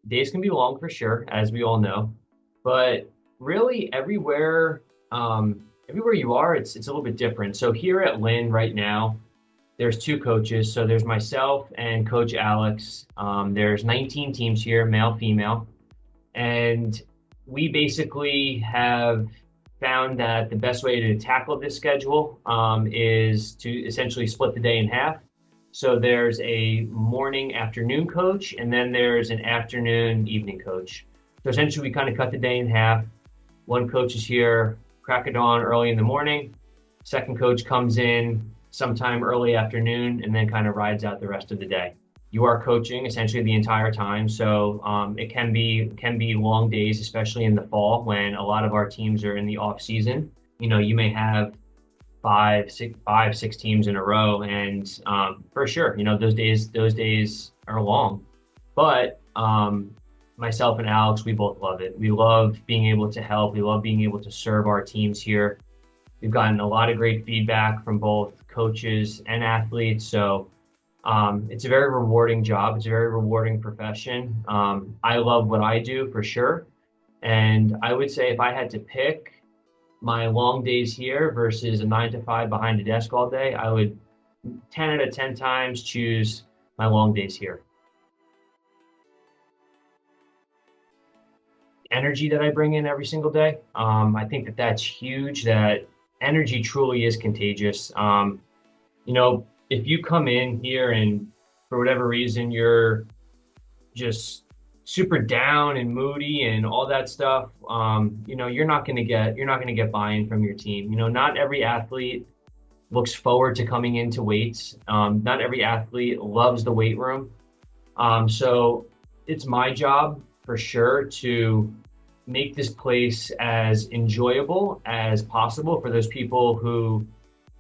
Days can be long for sure, as we all know, but really everywhere you are, it's a little bit different. So here at Lynn right now, there's two coaches. So there's myself and Coach Alex. There's 19 teams here, male, female, and we basically have found that the best way to tackle this schedule is to essentially split the day in half. So there's a morning afternoon coach, and then there's an afternoon evening coach. So essentially, we kind of cut the day in half. One coach is here crack of dawn early in the morning. Second coach comes in sometime early afternoon and then kind of rides out the rest of the day. You are coaching essentially the entire time, so it can be long days, especially in the fall when a lot of our teams are in the off season. You may have five, six teams in a row, and for sure, those days are long. But myself and Alex, we both love it. We love being able to help. We love being able to serve our teams here. We've gotten a lot of great feedback from both coaches and athletes. So it's a very rewarding job. It's a very rewarding profession. I love what I do for sure. And I would say if I had to pick my long days here versus a 9 to 5 behind a desk all day, I would 10 out of 10 times choose my long days here. Energy that I bring in every single day. I think that that's huge. That energy truly is contagious. If you come in here and for whatever reason you're just super down and moody and all that stuff, you're not going to get buy-in from your team. Not every athlete looks forward to coming into weights. Not every athlete loves the weight room. So it's my job for sure to make this place as enjoyable as possible for those people who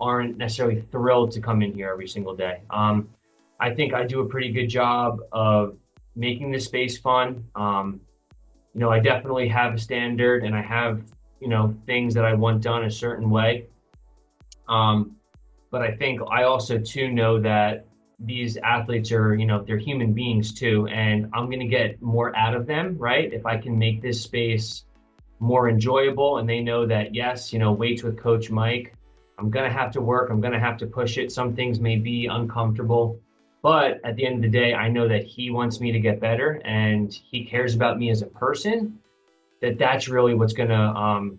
aren't necessarily thrilled to come in here every single day. I think I do a pretty good job of making this space fun. I definitely have a standard and I have, things that I want done a certain way. But I think I also too know that these athletes are, they're human beings too, and I'm going to get more out of them, right? If I can make this space more enjoyable and they know that, yes, weights with Coach Mike, I'm going to have to work, I'm going to have to push it. Some things may be uncomfortable, but at the end of the day, I know that he wants me to get better and he cares about me as a person, that's really what's going to,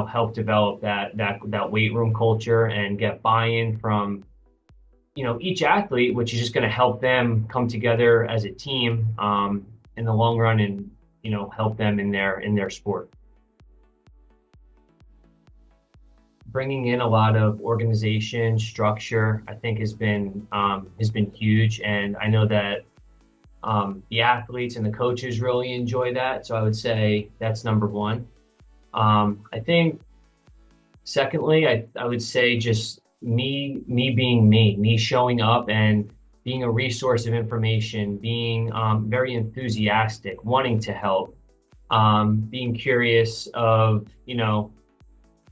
help develop that weight room culture and get buy-in from each athlete, which is just going to help them come together as a team in the long run and help them in their sport. Bringing in a lot of organization structure, I think has been huge, and I know that the athletes and the coaches really enjoy that. So I would say that's number one. I think secondly, I would say just me being me showing up and being a resource of information, being very enthusiastic, wanting to help, being curious of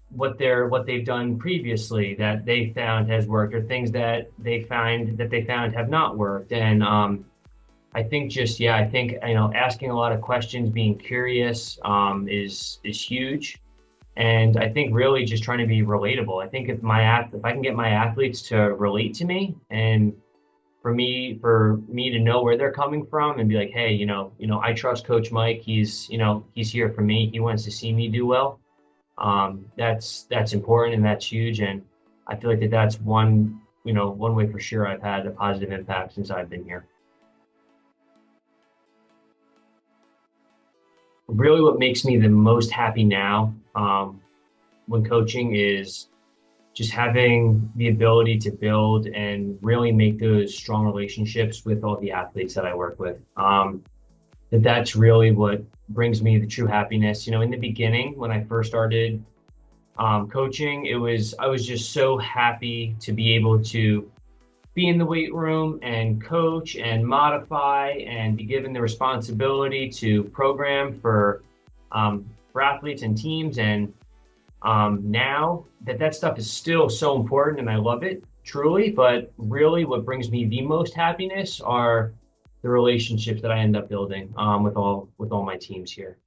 what they've done previously that they found has worked, or things that they found have not worked. And I think asking a lot of questions, being curious is huge. And I think really just trying to be relatable. I think if I can get my athletes to relate to me, and for me to know where they're coming from and be like, hey, I trust Coach Mike. He's here for me. He wants to see me do well. That's important and that's huge. And I feel like that's one way for sure I've had a positive impact since I've been here. Really what makes me the most happy now when coaching is just having the ability to build and really make those strong relationships with all the athletes that I work with. That's really what brings me the true happiness. In the beginning, when I first started coaching, I was just so happy to be able to be in the weight room and coach and modify and be given the responsibility to program for athletes and teams. And now that stuff is still so important and I love it truly, but really what brings me the most happiness are the relationships that I end up building with all my teams here.